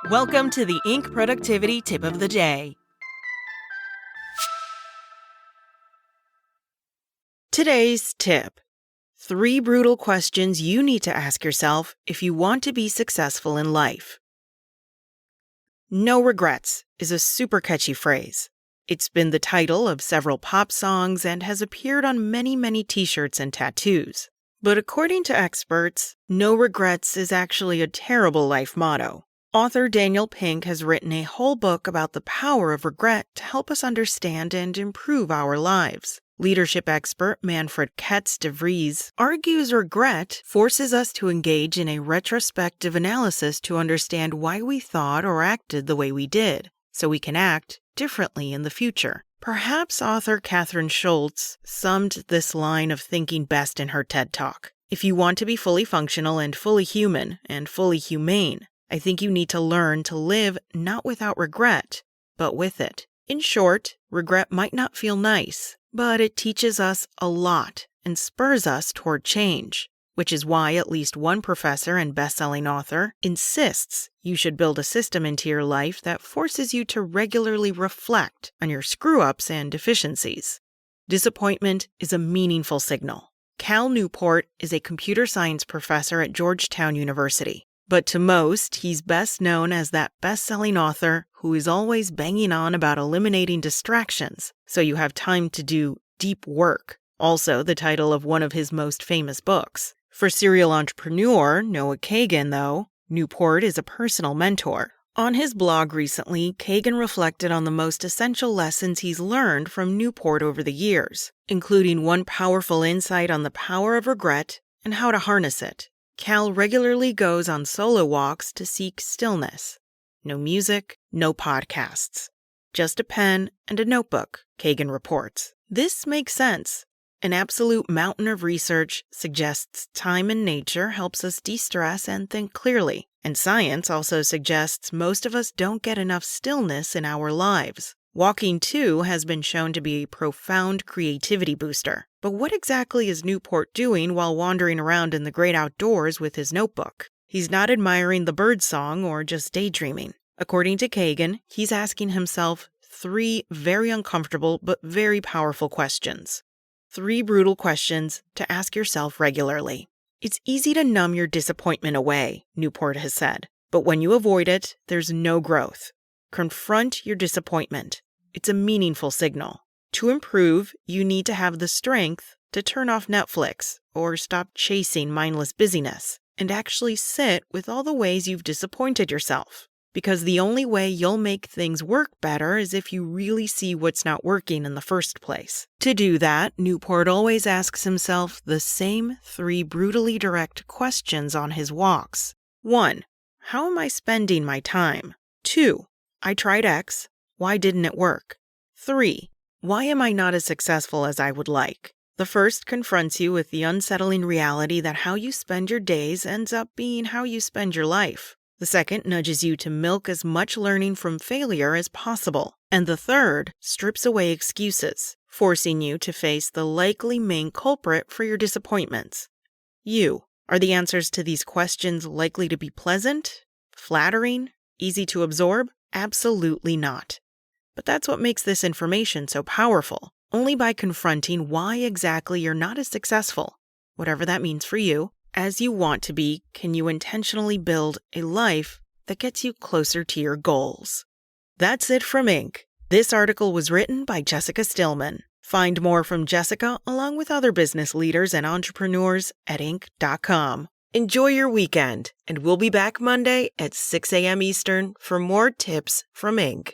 Welcome to the Inc. Productivity Tip of the Day. Today's tip: 3 brutal questions you need to ask yourself if you want to be successful in life. No regrets is a super catchy phrase. It's been the title of several pop songs and has appeared on many t-shirts and tattoos. But according to experts, no regrets is actually a terrible life motto. Author Daniel Pink has written a whole book about the power of regret to help us understand and improve our lives. Leadership expert Manfred Ketz de Vries argues regret forces us to engage in a retrospective analysis to understand why we thought or acted the way we did, so we can act differently in the future. Perhaps author Catherine Schultz summed this line of thinking best in her TED Talk. If you want to be fully functional and fully human and fully humane, I think you need to learn to live not without regret, but with it. In short, regret might not feel nice, but it teaches us a lot and spurs us toward change, which is why at least one professor and best-selling author insists you should build a system into your life that forces you to regularly reflect on your screw-ups and deficiencies. Disappointment is a meaningful signal. Cal Newport is a computer science professor at Georgetown University. But to most, he's best known as that best-selling author who is always banging on about eliminating distractions so you have time to do deep work, also the title of one of his most famous books. For serial entrepreneur Noah Kagan, though, Newport is a personal mentor. On his blog recently, Kagan reflected on the most essential lessons he's learned from Newport over the years, including one powerful insight on the power of regret and how to harness it. Cal regularly goes on solo walks to seek stillness. No music, no podcasts. Just a pen and a notebook, Kagan reports. This makes sense. An absolute mountain of research suggests time in nature helps us de-stress and think clearly. And science also suggests most of us don't get enough stillness in our lives. Walking, too, has been shown to be a profound creativity booster. But what exactly is Newport doing while wandering around in the great outdoors with his notebook? He's not admiring the birdsong or just daydreaming. According to Kagan, he's asking himself 3 very uncomfortable but very powerful questions. 3 brutal questions to ask yourself regularly. It's easy to numb your disappointment away, Newport has said. But when you avoid it, there's no growth. Confront your disappointment. It's a meaningful signal. To improve, you need to have the strength to turn off Netflix or stop chasing mindless busyness and actually sit with all the ways you've disappointed yourself. Because the only way you'll make things work better is if you really see what's not working in the first place. To do that, Newport always asks himself the same 3 brutally direct questions on his walks. 1. How am I spending my time? 2. I tried X. Why didn't it work? 3. Why am I not as successful as I would like? The first confronts you with the unsettling reality that how you spend your days ends up being how you spend your life. The second nudges you to milk as much learning from failure as possible. And the third strips away excuses, forcing you to face the likely main culprit for your disappointments. You. Are the answers to these questions likely to be pleasant, flattering, easy to absorb? Absolutely not. But that's what makes this information so powerful. Only by confronting why exactly you're not as successful, whatever that means for you, as you want to be, can you intentionally build a life that gets you closer to your goals. That's it from Inc. This article was written by Jessica Stillman. Find more from Jessica along with other business leaders and entrepreneurs at Inc.com. Enjoy your weekend, and we'll be back Monday at 6 a.m. Eastern for more tips from Inc.